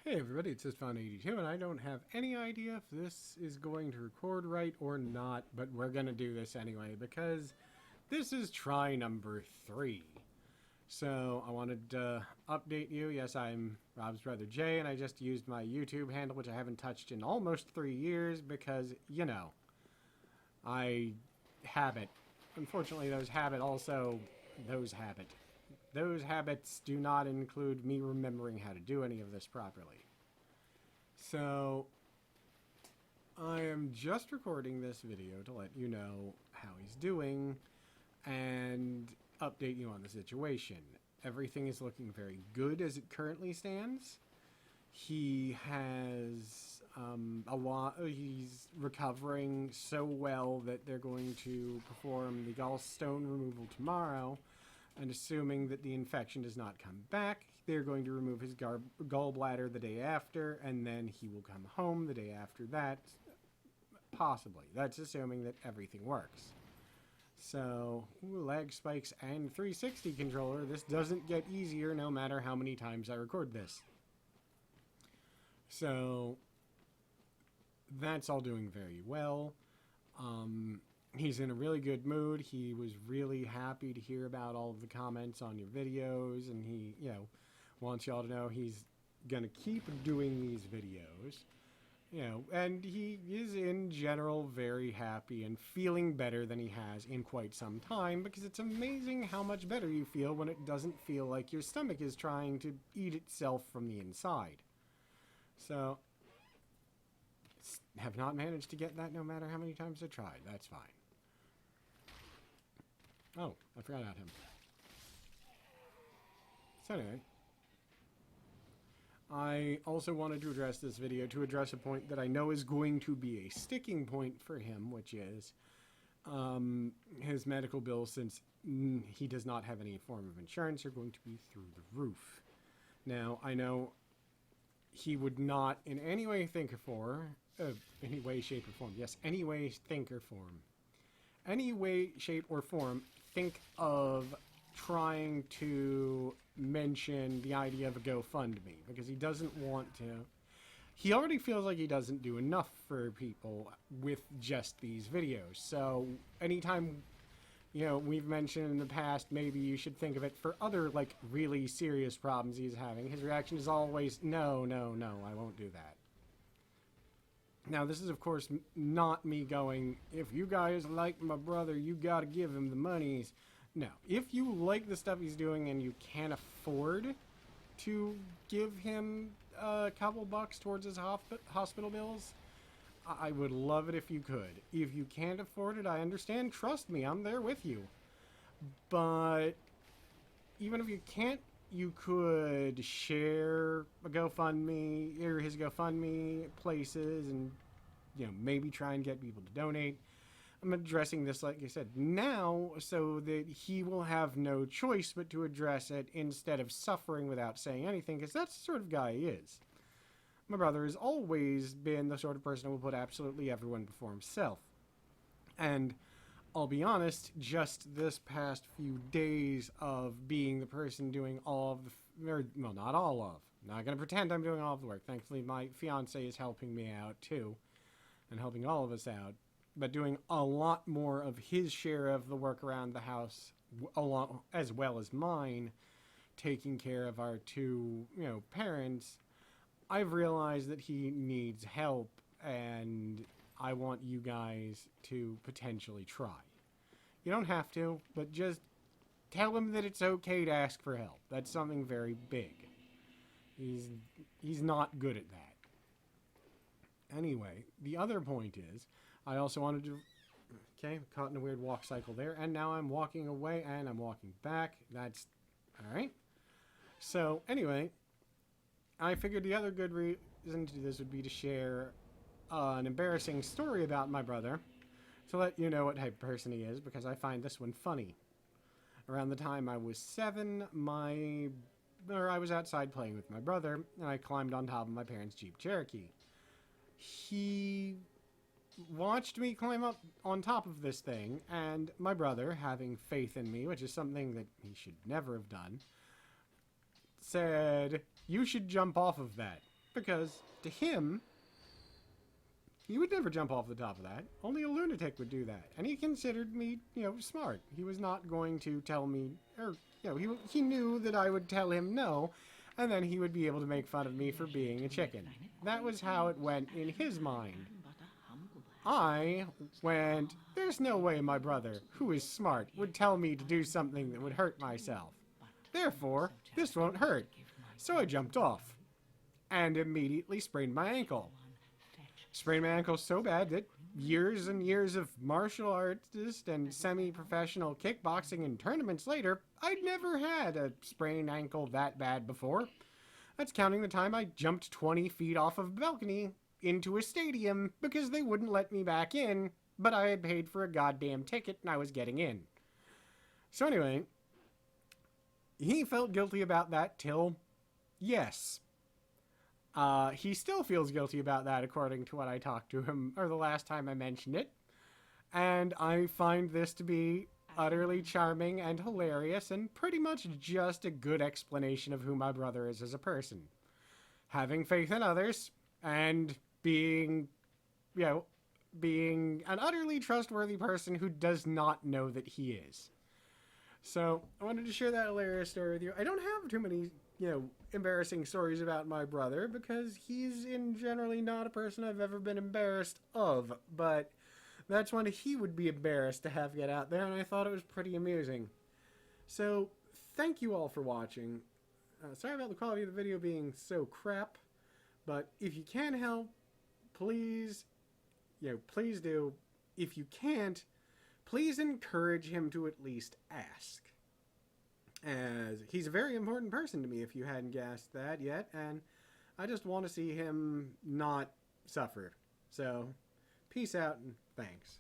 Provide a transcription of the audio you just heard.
Hey everybody, it's JustFun82, and I don't have any idea if this is going to record right or not, but we're gonna do this anyway, because this is try number 3. So, I wanted to update you. Yes, I'm Rob's brother Jay, and I just used my YouTube handle, which I haven't touched in almost 3 years, because, you know, I habit. Unfortunately, those habits do not include me remembering how to do any of this properly. So, I am just recording this video to let you know how he's doing and update you on the situation. Everything is looking very good as it currently stands. He has he's recovering so well that they're going to perform the gallstone removal tomorrow. And assuming that the infection does not come back, they're going to remove his gallbladder the day after, and then he will come home the day after that. Possibly. That's assuming that everything works. So, lag spikes and 360 controller. This doesn't get easier no matter how many times I record this. So, that's all doing very well. He's in a really good mood. He was really happy to hear about all of the comments on your videos, and he, wants y'all to know he's gonna keep doing these videos. And he is in general very happy and feeling better than he has in quite some time, because it's amazing how much better you feel when it doesn't feel like your stomach is trying to eat itself from the inside. So, have not managed to get that no matter how many times I tried. That's fine. Oh, I forgot about him. So anyway, I also wanted to address this video to address a point that I know is going to be a sticking point for him, which is his medical bills, since he does not have any form of insurance, are going to be through the roof. Now, I know he would not in any way think or any way, shape, or form. Yes, any way, think, or form. Any way, shape, or form think of trying to mention the idea of a GoFundMe, because he doesn't want to. He already feels like he doesn't do enough for people with just these videos. So anytime, we've mentioned in the past, maybe you should think of it for other, really serious problems he's having, his reaction is always, no, I won't do that. Now, this is, of course, not me going, if you guys like my brother, you gotta give him the monies. No. If you like the stuff he's doing and you can't afford to give him a couple bucks towards his hospital bills, I would love it if you could. If you can't afford it, I understand. Trust me, I'm there with you. But even if you can't, you could share a GoFundMe or his GoFundMe places and, maybe try and get people to donate. I'm addressing this, like I said, now so that he will have no choice but to address it instead of suffering without saying anything, because that's the sort of guy he is. My brother has always been the sort of person who will put absolutely everyone before himself. And I'll be honest, just this past few days of being the person doing all of the, well, not all of, not going to pretend I'm doing all of the work. Thankfully, my fiance is helping me out too, and helping all of us out, but doing a lot more of his share of the work around the house, as well as mine, taking care of our two, parents. I've realized that he needs help, and I want you guys to potentially try. You don't have to, but just tell him that it's okay to ask for help. That's something very big. He's not good at that. Anyway, the other point is, I also wanted to... Okay, caught in a weird walk cycle there, and now I'm walking away, and I'm walking back. That's... Alright. So, anyway, I figured the other good reason to do this would be to share an embarrassing story about my brother, to let you know what type of person he is, because I find this one funny. Around the time I was 7, I was outside playing with my brother, and I climbed on top of my parents' Jeep Cherokee. He watched me climb up on top of this thing, and my brother, having faith in me, which is something that he should never have done, said, "You should jump off of that." because to him, he would never jump off the top of that. Only a lunatic would do that. And he considered me, smart. He was not going to tell me, or, he knew that I would tell him no, and then he would be able to make fun of me for being a chicken. That was how it went in his mind. I went, there's no way my brother, who is smart, would tell me to do something that would hurt myself. Therefore, this won't hurt. So I jumped off, and immediately sprained my ankle. Sprained my ankle so bad that years and years of martial artist and semi-professional kickboxing and tournaments later, I'd never had a sprained ankle that bad before. That's counting the time I jumped 20 feet off of a balcony into a stadium because they wouldn't let me back in, but I had paid for a goddamn ticket and I was getting in. So anyway, he felt guilty about that till yes. He still feels guilty about that, according to what I talked to him, or the last time I mentioned it. And I find this to be utterly charming and hilarious, and pretty much just a good explanation of who my brother is as a person. Having faith in others, and being an utterly trustworthy person who does not know that he is. So, I wanted to share that hilarious story with you. I don't have too many embarrassing stories about my brother because he's generally not a person I've ever been embarrassed of, but that's one he would be embarrassed to have get out there, and I thought it was pretty amusing. So, thank you all for watching. Sorry about the quality of the video being so crap, but if you can help, please, please do. If you can't, please encourage him to at least ask. As he's a very important person to me, if you hadn't guessed that yet, and I just want to see him not suffer. So, peace out and thanks.